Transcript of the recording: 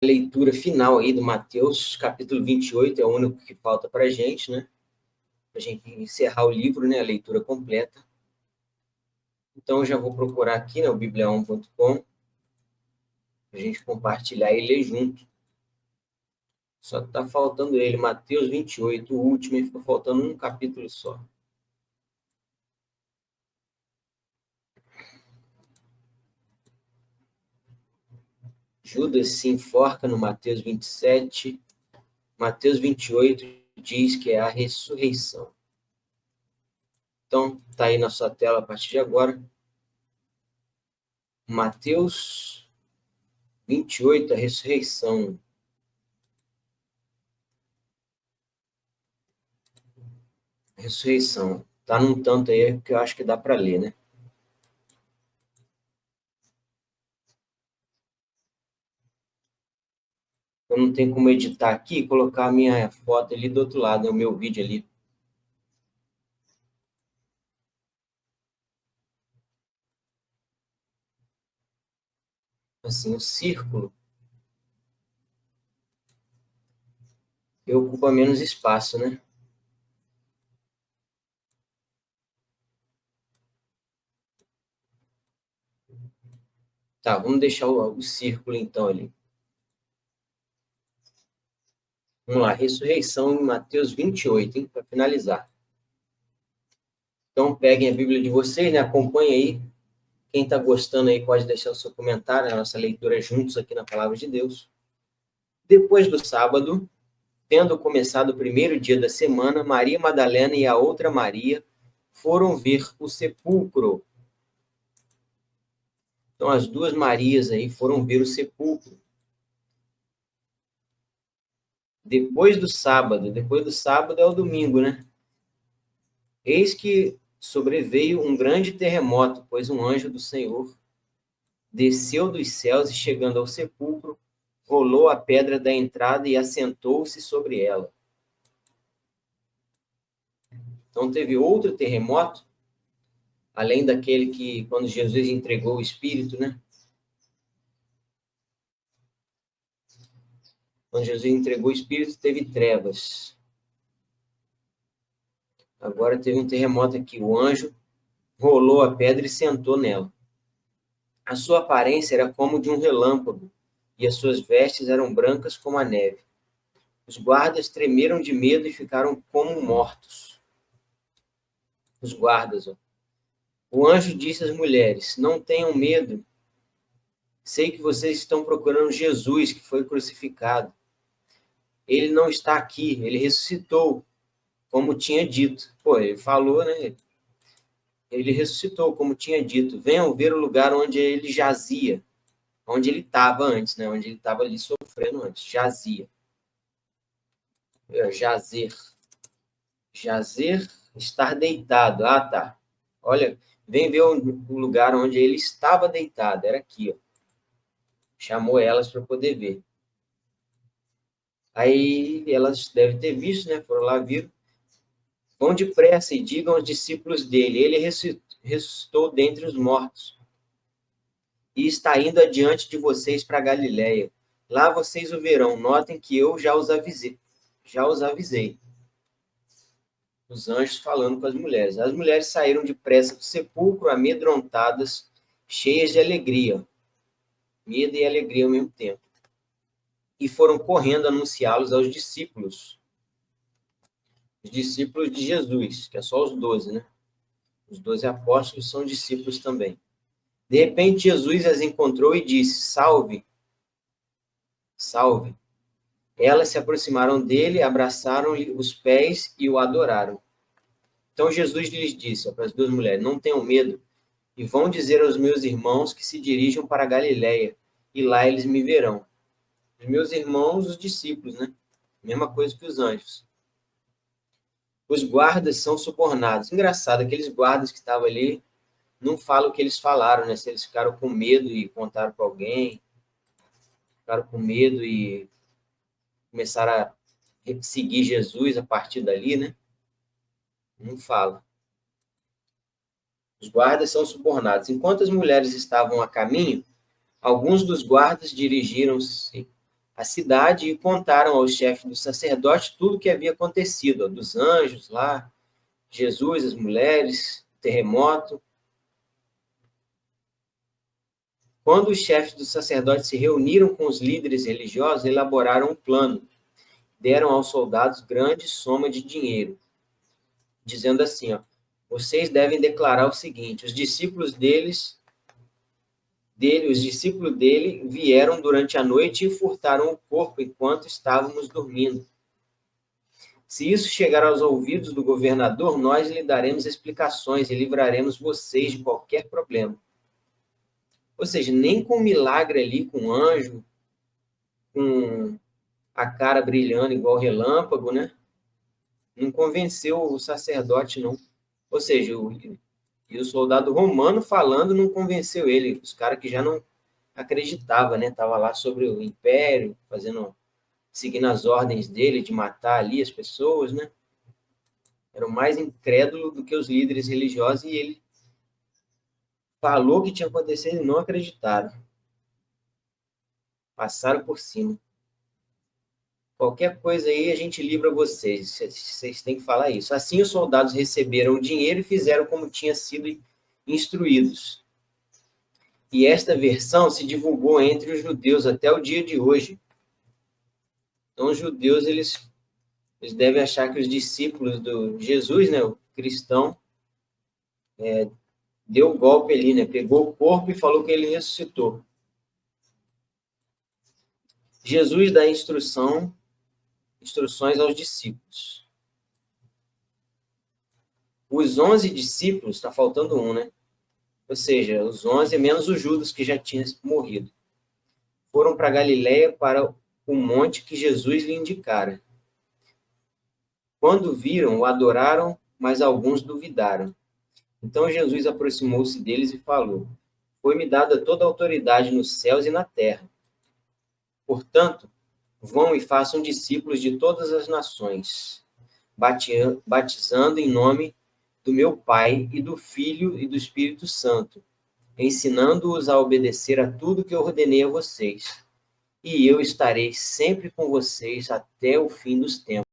leitura final aí do Mateus, capítulo 28, é o único que falta para a gente, né? Para a gente encerrar o livro, né? A leitura completa. Então, eu já vou procurar aqui, né? O bibliaon.com, para a gente compartilhar e ler junto. Só que está faltando ele, Mateus 28, o último, e ficou faltando um capítulo só. Judas se enforca no Mateus 27. Mateus 28 diz que é a ressurreição. Então, está aí na sua tela a partir de agora. Mateus 28, a ressurreição. Ressurreição. Está num tanto aí que eu acho que dá para ler, né? Eu não tenho como editar aqui e colocar a minha foto ali do outro lado, né? O meu vídeo ali. Assim, o círculo ocupa menos espaço, né? Tá, vamos deixar o círculo então ali. Vamos lá, ressurreição em Mateus 28, hein? Para finalizar. Então, peguem a Bíblia de vocês, né? Acompanhem aí. Quem está gostando aí pode deixar o seu comentário, a nossa leitura juntos aqui na Palavra de Deus. Depois do sábado, tendo começado o primeiro dia da semana, Maria Madalena e a outra Maria foram ver o sepulcro. Então, as duas Marias aí foram ver o sepulcro. Depois do sábado é o domingo, né? Eis que sobreveio um grande terremoto, pois um anjo do Senhor desceu dos céus e, chegando ao sepulcro, rolou a pedra da entrada e assentou-se sobre ela. Então, teve outro terremoto, além daquele que, quando Jesus entregou o Espírito, né? Quando Jesus entregou o Espírito, teve trevas. Agora teve um terremoto aqui. O anjo rolou a pedra e sentou nela. A sua aparência era como de um relâmpago, e as suas vestes eram brancas como a neve. Os guardas tremeram de medo e ficaram como mortos. Os guardas, ó. O anjo disse às mulheres: não tenham medo. Sei que vocês estão procurando Jesus, que foi crucificado. Ele não está aqui, ele ressuscitou, como tinha dito. Pô, ele falou, né? Ele ressuscitou, como tinha dito. Venham ver o lugar onde ele jazia, onde ele estava antes, né? Onde ele estava ali sofrendo antes. Jazia. Jazer. Jazer, estar deitado. Ah, tá. Olha, vem ver o lugar onde ele estava deitado. Era aqui, ó. Chamou elas para poder ver. Aí elas devem ter visto, né? Foram lá, viram. Vão depressa e digam aos discípulos dele: ele ressuscitou dentre os mortos e está indo adiante de vocês para Galiléia. Lá vocês o verão. Notem que eu já os avisei. Já os avisei. Os anjos falando com as mulheres. As mulheres saíram depressa do sepulcro, amedrontadas, cheias de alegria. Medo e alegria ao mesmo tempo. E foram correndo anunciá-los aos discípulos. Os discípulos de Jesus, que é só os 12, né? Os 12 apóstolos são discípulos também. De repente, Jesus as encontrou e disse: salve, salve. Elas se aproximaram dele, abraçaram-lhe os pés e o adoraram. Então Jesus lhes disse, para as duas mulheres: não tenham medo, e vão dizer aos meus irmãos que se dirijam para a Galiléia, e lá eles me verão. Os meus irmãos, os discípulos, né? Mesma coisa que os anjos. Os guardas são subornados. Engraçado, aqueles guardas que estavam ali não falam o que eles falaram, né? Se eles ficaram com medo e contaram para alguém, ficaram com medo e começaram a seguir Jesus a partir dali, né? Não fala. Os guardas são subornados. Enquanto as mulheres estavam a caminho, alguns dos guardas dirigiram-se a cidade e contaram ao chefe do sacerdote tudo o que havia acontecido, dos anjos lá, Jesus, as mulheres, o terremoto. Quando os chefes do sacerdote se reuniram com os líderes religiosos, elaboraram um plano. Deram aos soldados grande soma de dinheiro, dizendo assim, ó, vocês devem declarar o seguinte, os discípulos dele vieram durante a noite e furtaram o corpo enquanto estávamos dormindo. Se isso chegar aos ouvidos do governador, nós lhe daremos explicações e livraremos vocês de qualquer problema. Ou seja, nem com milagre ali, com anjo, com a cara brilhando igual relâmpago, né? Não convenceu o sacerdote, não. Ou seja, o soldado romano falando não convenceu ele. Os caras que já não acreditavam, né? Tava lá sobre o império, seguindo as ordens dele de matar ali as pessoas, né? Eram mais incrédulos do que os líderes religiosos e ele falou que tinha acontecido e não acreditaram. Passaram por cima. Qualquer coisa aí a gente livra vocês. Vocês têm que falar isso. Assim os soldados receberam o dinheiro e fizeram como tinha sido instruídos. E esta versão se divulgou entre os judeus até o dia de hoje. Então os judeus eles devem achar que os discípulos do Jesus, né, o cristão, deu o golpe ali, né? Pegou o corpo e falou que ele ressuscitou. Jesus dá instruções aos discípulos. Os 11 discípulos, está faltando um, né? Ou seja, os 11 menos o Judas, que já tinha morrido. Foram para Galiléia, para o monte que Jesus lhe indicara. Quando viram, o adoraram, mas alguns duvidaram. Então Jesus aproximou-se deles e falou, foi-me dada toda a autoridade nos céus e na terra. Portanto, vão e façam discípulos de todas as nações, batizando em nome do meu Pai e do Filho e do Espírito Santo, ensinando-os a obedecer a tudo que eu ordenei a vocês. E eu estarei sempre com vocês até o fim dos tempos.